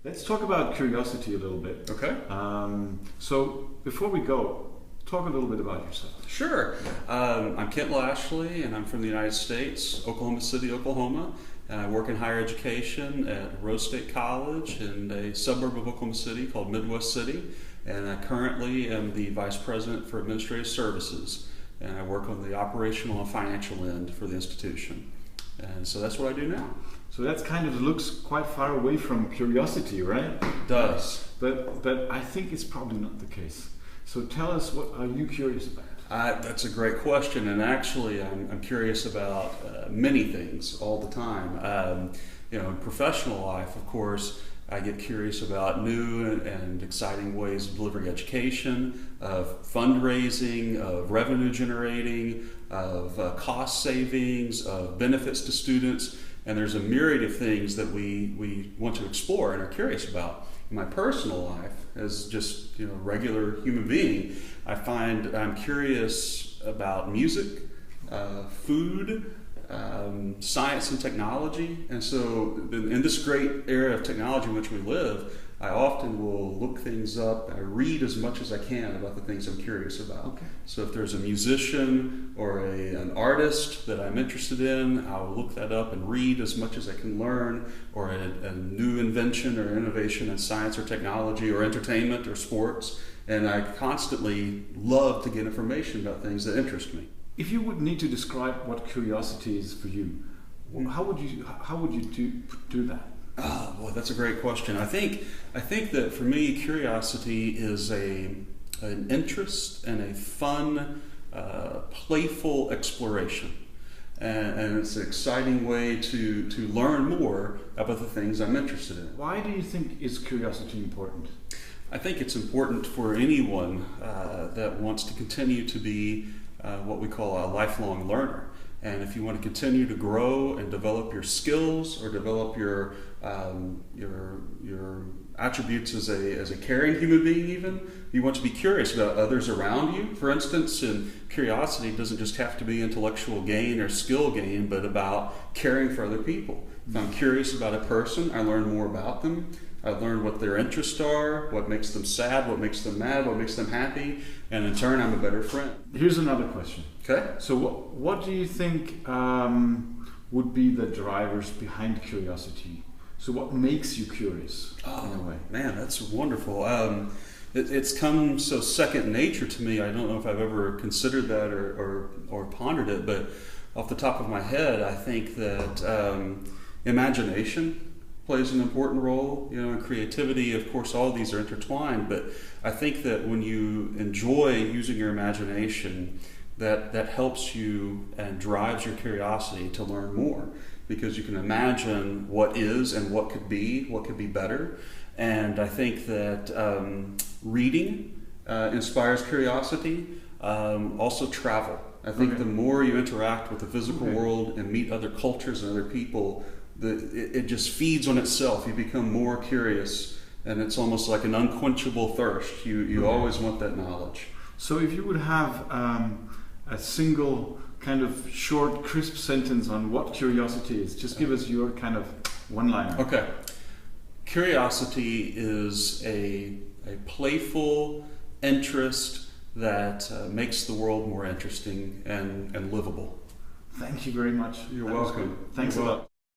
Let's talk about curiosity a little bit. Okay. So before we go, talk a little bit about yourself. Sure. I'm Kent Lashley, and I'm from the United States, Oklahoma City, Oklahoma. And I work in higher education at Rose State College in a suburb of Oklahoma City called Midwest City. And I currently am the Vice President for Administrative Services. And I work on the operational and financial end for the institution. And so that's what I do now. So that's kind of looks quite far away from curiosity, right? It does. But I think it's probably not the case. So tell us, what are you curious about? That's a great question, and actually I'm curious about many things all the time. In professional life, of course, I get curious about new and exciting ways of delivering education, of fundraising, of revenue generating, of cost savings, of benefits to students, and there's a myriad of things that we want to explore and are curious about. In my personal life, as just a regular human being, I find I'm curious about music, food, science and technology. And so in this great era of technology in which we live, I often will look things up. I read as much as I can about the things I'm curious about. Okay. So if there's a musician or an artist that I'm interested in, I'll look that up and read as much as I can learn, or a new invention or innovation in science or technology or entertainment or sports. And I constantly love to get information about things that interest me. If you would need to describe what curiosity is for you, how would you do that? Oh, boy, that's a great question. I think that for me, curiosity is an interest and a fun, playful exploration. And it's an exciting way to learn more about the things I'm interested in. Why do you think is curiosity important? I think it's important for anyone that wants to continue to be what we call a lifelong learner. And if you want to continue to grow and develop your skills or develop your attributes as a caring human being, even you want to be curious about others around you. For instance, and curiosity doesn't just have to be intellectual gain or skill gain, but about caring for other people. If I'm curious about a person, I learn more about them. I learn what their interests are, what makes them sad, what makes them mad, what makes them happy, and in turn, I'm a better friend. Here's another question. Okay. So what do you think would be the drivers behind curiosity? So what makes you curious in a way? Man, that's wonderful. It's come so second nature to me. I don't know if I've ever considered that or pondered it, but off the top of my head, I think that imagination plays an important role, and creativity. Of course, all these are intertwined, but I think that when you enjoy using your imagination, that helps you and drives your curiosity to learn more, because you can imagine what is and what could be better. And I think that reading inspires curiosity. Also travel. I think the more you interact with the physical world and meet other cultures and other people, it just feeds on itself. You become more curious, and it's almost like an unquenchable thirst. You always want that knowledge. So if you would have a single kind of short, crisp sentence on what curiosity is, just give us your kind of one-liner. Okay. Curiosity is a playful interest that makes the world more interesting and livable. Thank you very much. You're welcome. Thanks a lot.